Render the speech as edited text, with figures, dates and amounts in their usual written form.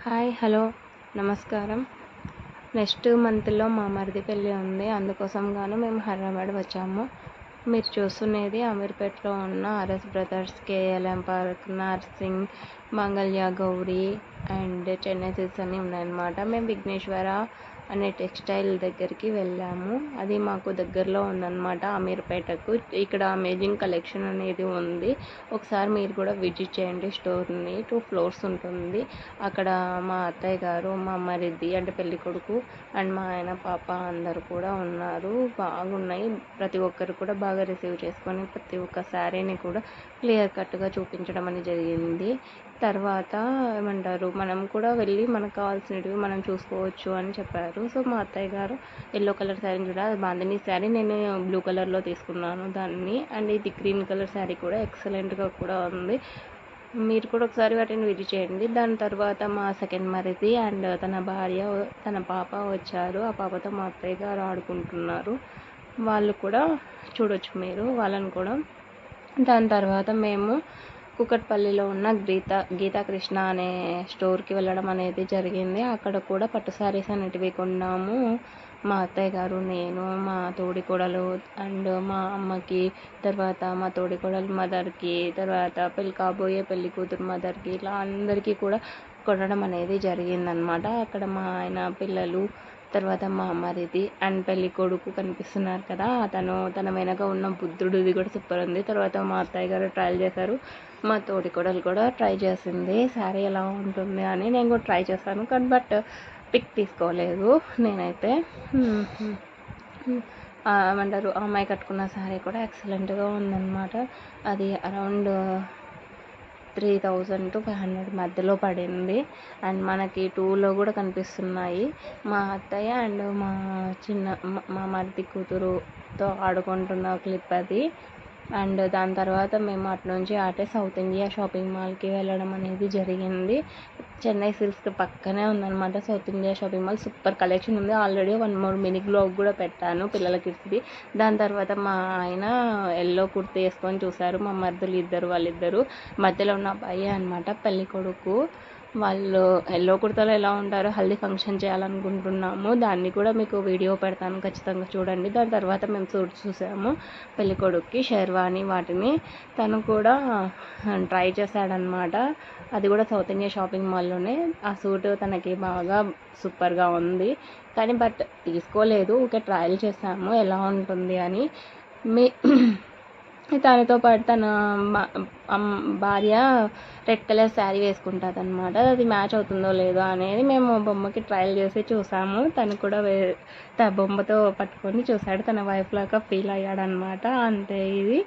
Hi hello నమస్కారం. Next మంత్లో మా మరిది పెళ్ళి ఉంది. అందుకోసం గాను మేము హైదరాబాద్ వచ్చాము. మీరు చూస్తున్నది అమీర్పేటలో ఉన్న RS brothers, KLM park, nursing, Mangalya Gauri and Chennai silks అన్నీ ఉన్నాయన్నమాట. మేము విఘ్నేశ్వర అనే టెక్స్టైల్ దగ్గరికి వెళ్ళాము. అది మాకు దగ్గరలో ఉందన్నమాట, అమీర్పేటకు. ఇక్కడ అమేజింగ్ కలెక్షన్ అనేది ఉంది. ఒకసారి మీరు కూడా విజిట్ చేయండి స్టోర్ని. 2 ఫ్లోర్స్ ఉంటుంది. అక్కడ మా అత్తయ్య గారు, మా మరిది అంటే పెళ్లి కొడుకు అండ్ మా ఆయన పాప అందరు కూడా ఉన్నారు. బాగున్నాయి. ప్రతి ఒక్కరు కూడా బాగా రిసీవ్ చేసుకొని ప్రతి ఒక్క శారీని కూడా క్లియర్ కట్గా చూపించడం అనేది జరిగింది. తర్వాత ఏమంటారు, మనం కూడా వెళ్ళి మనకు కావాల్సినవి మనం చూసుకోవచ్చు అని చెప్పారు. సో మా అత్తయ్య గారు ఎల్లో కలర్ శారీ కూడా, బాందిని శారీ నేను బ్లూ కలర్లో తీసుకున్నాను దాన్ని. అండ్ ఇది గ్రీన్ కలర్ శారీ కూడా ఎక్సలెంట్గా కూడా ఉంది. మీరు కూడా ఒకసారి వాటిని విజిట్ చేయండి. దాని తర్వాత మా సెకండ్ మరిది అండ్ తన భార్య, తన పాప వచ్చారు. ఆ పాపతో మా అత్తయ్య గారు ఆడుకుంటున్నారు. వాళ్ళు కూడా చూడొచ్చు మీరు వాళ్ళని కూడా. దాని తర్వాత మేము కూకట్పల్లిలో ఉన్న గీతా కృష్ణ అనే స్టోర్కి వెళ్ళడం అనేది జరిగింది. అక్కడ కూడా పట్టు శారీస్ అనేటివి కొన్నాము. మా అత్తయ్య గారు, నేను, మా తోడికోడలు అండ్ మా అమ్మకి, తర్వాత మా తోడికోడలు మదర్కి, తర్వాత కాబోయే పెళ్లి కూతురు మదర్కి, ఇట్లా అందరికీ కూడా కొనడం అనేది జరిగిందనమాట. అక్కడ మా ఆయన పిల్లలు, తర్వాత మా మరిది అండ్ పెళ్లి కొడుకు కనిపిస్తున్నారు కదా, తన వెనక ఉన్న బుద్ధుడిది కూడా సూపర్ ఉంది. తర్వాత మా అత్తయ్య గారు ట్రయల్ చేశారు. మా తోడికోడలు కూడా ట్రై చేసింది శారీ ఎలా ఉంటుంది అని. నేను కూడా ట్రై చేశాను కానీ బట్ పిక్ తీసుకోలేదు నేనైతే. ఏమంటారు, ఆ అమ్మాయి కట్టుకున్న శారీ కూడా ఎక్సలెంట్గా ఉందన్నమాట. అది అరౌండ్ 3000 to 500 మధ్యలో పడింది. అండ్ మనకి 2లో కూడా కనిపిస్తున్నాయి. మా అత్తయ్య అండ్ మా మరిది కూతురుతో ఆడుకుంటున్న క్లిప్ అది. అండ్ దాని తర్వాత మేము అటు నుంచి సౌత్ ఇండియా షాపింగ్ మాల్కి వెళ్ళడం అనేది జరిగింది. చెన్నై సిల్క్స్ పక్కనే ఉందన్నమాట south India shopping mall. Super collection ఉంది. ఆల్రెడీ 1 more మినీ బ్లాగ్ కూడా పెట్టాను పిల్లల కిడ్స్ది. దాని తర్వాత మా ఆయన ఎల్లో కుర్తీ వేసుకొని చూశారు. మా మరుదులు వాళ్ళిద్దరు మధ్యలో ఉన్న అబ్బాయి అనమాట పెళ్లి కొడుకు. వాళ్ళు ఎల్లో కుర్తాలో ఎలా ఉంటారో హల్దీ ఫంక్షన్ చేయాలనుకుంటున్నాము. దాన్ని కూడా మీకు వీడియో పెడతాను, ఖచ్చితంగా చూడండి. దాని తర్వాత మేము సూట్ చూసాము పెళ్లి కొడుక్కి, షెర్వాని వాటిని. తను కూడా ట్రై చేశాడనమాట. అది కూడా సౌత్ ఇండియా షాపింగ్ మాల్లోనే. ఆ సూట్ తనకి బాగా సూపర్గా ఉంది కానీ బట్ తీసుకోలేదు, ఊరికే ట్రయల్ చేసాము ఎలా ఉంటుంది అని. తనతో పాటు తన భార్య రెడ్ కలర్ శారీ వేసుకుంటుంది అనమాట. అది మ్యాచ్ అవుతుందో లేదో అనేది మేము బొమ్మకి ట్రయల్ చేసి చూసాము. తను కూడా బొమ్మతో పట్టుకొని చూశాడు. తన వైఫ్ లాగా ఫీల్ అయ్యాడనమాట. అంతే ఇది.